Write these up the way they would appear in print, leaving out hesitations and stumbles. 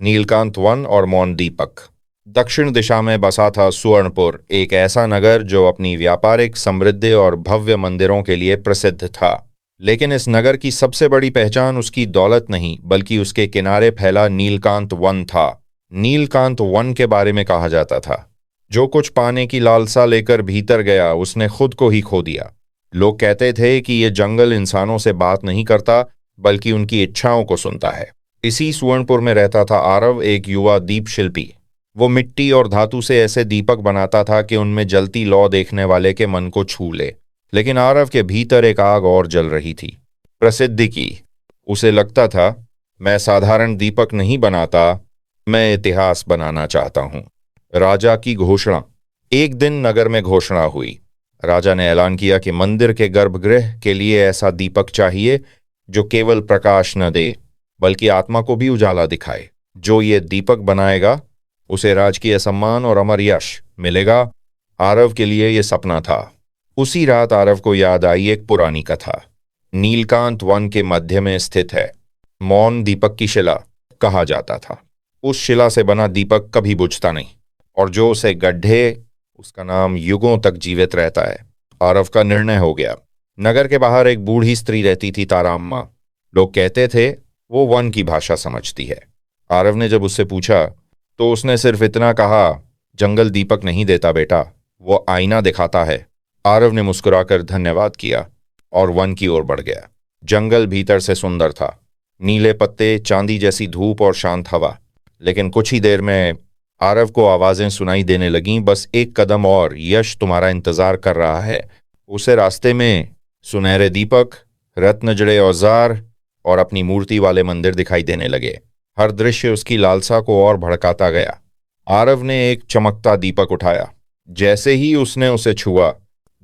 Nilkanth one और मौन दीपक। दक्षिण दिशा में बसा था सुवर्णपुर, एक ऐसा नगर जो अपनी व्यापारिक समृद्धि और भव्य मंदिरों के लिए प्रसिद्ध था। लेकिन इस नगर की सबसे बड़ी पहचान उसकी दौलत नहीं, बल्कि उसके किनारे फैला नीलकांत वन था। नीलकांत वन के बारे में कहा जाता था, जो कुछ पाने की लालसा लेकर भीतर गया उसने खुद को ही खो दिया। लोग कहते थे कि ये जंगल इंसानों से बात नहीं करता, बल्कि उनकी इच्छाओं को सुनता है। इसी सुवर्णपुर में रहता था आरव, एक युवा दीप शिल्पी। वो मिट्टी और धातु से ऐसे दीपक बनाता था कि उनमें जलती लौ देखने वाले के मन को छू ले। लेकिन आरव के भीतर एक आग और जल रही थी, प्रसिद्धि की। उसे लगता था, मैं साधारण दीपक नहीं बनाता, मैं इतिहास बनाना चाहता हूं। राजा की घोषणा। एक दिन नगर में घोषणा हुई। राजा ने ऐलान किया कि मंदिर के गर्भगृह के लिए ऐसा दीपक चाहिए जो केवल प्रकाश न दे, बल्कि आत्मा को भी उजाला दिखाए। जो ये दीपक बनाएगा उसे राजकीय सम्मान और अमर यश मिलेगा। आरव के लिए यह सपना था। उसी रात आरव को याद आई एक पुरानी कथा। नीलकांत वन के मध्य में स्थित है मौन दीपक की शिला, कहा जाता था। उस शिला से बना दीपक कभी बुझता नहीं, और जो उसे गड्ढे उसका नाम युगों तक जीवित रहता है। आरव का निर्णय हो गया। नगर के बाहर एक बूढ़ी स्त्री रहती थी, तारा अम्मा। लोग कहते थे वो वन की भाषा समझती है। आरव ने जब उससे पूछा तो उसने सिर्फ इतना कहा, जंगल दीपक नहीं देता बेटा, वो आईना दिखाता है। आरव ने मुस्कुराकर धन्यवाद किया और वन की ओर बढ़ गया। जंगल भीतर से सुंदर था, नीले पत्ते, चांदी जैसी धूप और शांत हवा। लेकिन कुछ ही देर में आरव को आवाजें सुनाई देने लगीं, बस एक कदम और, यश तुम्हारा इंतजार कर रहा है। उसे रास्ते में सुनहरे दीपक, रत्न जड़े औजार और अपनी मूर्ति वाले मंदिर दिखाई देने लगे। हर दृश्य उसकी लालसा को और भड़काता गया। आरव ने एक चमकता दीपक उठाया। जैसे ही उसने उसे छुआ,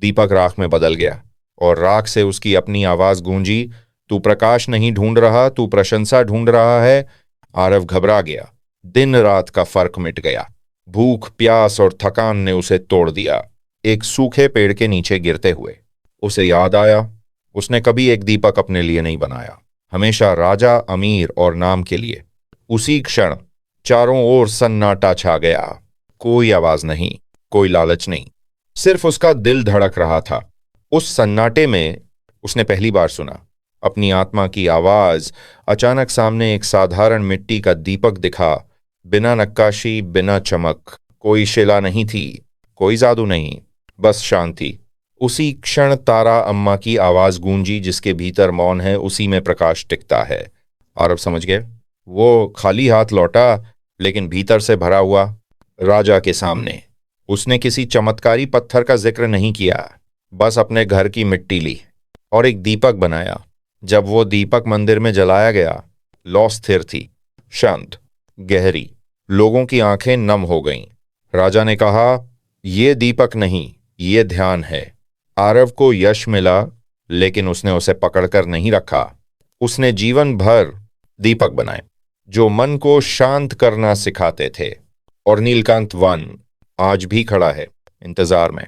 दीपक राख में बदल गया और राख से उसकी अपनी आवाज गूंजी, तू प्रकाश नहीं ढूंढ रहा, तू प्रशंसा ढूंढ रहा है। आरव घबरा गया। दिन रात का फर्क मिट गया। भूख, प्यास और थकान ने उसे तोड़ दिया। एक सूखे पेड़ के नीचे गिरते हुए उसे याद आया, उसने कभी एक दीपक अपने लिए नहीं बनाया, हमेशा राजा, अमीर और नाम के लिए। उसी क्षण चारों ओर सन्नाटा छा गया। कोई आवाज नहीं, कोई लालच नहीं, सिर्फ उसका दिल धड़क रहा था। उस सन्नाटे में उसने पहली बार सुना अपनी आत्मा की आवाज। अचानक सामने एक साधारण मिट्टी का दीपक दिखा, बिना नक्काशी, बिना चमक। कोई शिला नहीं थी, कोई जादू नहीं, बस शांति। उसी क्षण तारा अम्मा की आवाज गूंजी, जिसके भीतर मौन है उसी में प्रकाश टिकता है। आरव समझ गए। वो खाली हाथ लौटा, लेकिन भीतर से भरा हुआ। राजा के सामने उसने किसी चमत्कारी पत्थर का जिक्र नहीं किया, बस अपने घर की मिट्टी ली और एक दीपक बनाया। जब वो दीपक मंदिर में जलाया गया, लौ स्थिर थी, शांत, गहरी। लोगों की आंखें नम हो गईं। राजा ने कहा, ये दीपक नहीं, ये ध्यान है। आरव को यश मिला, लेकिन उसने उसे पकड़कर नहीं रखा। उसने जीवन भर दीपक बनाए जो मन को शांत करना सिखाते थे। और नीलकांत वन आज भी खड़ा है, इंतजार में।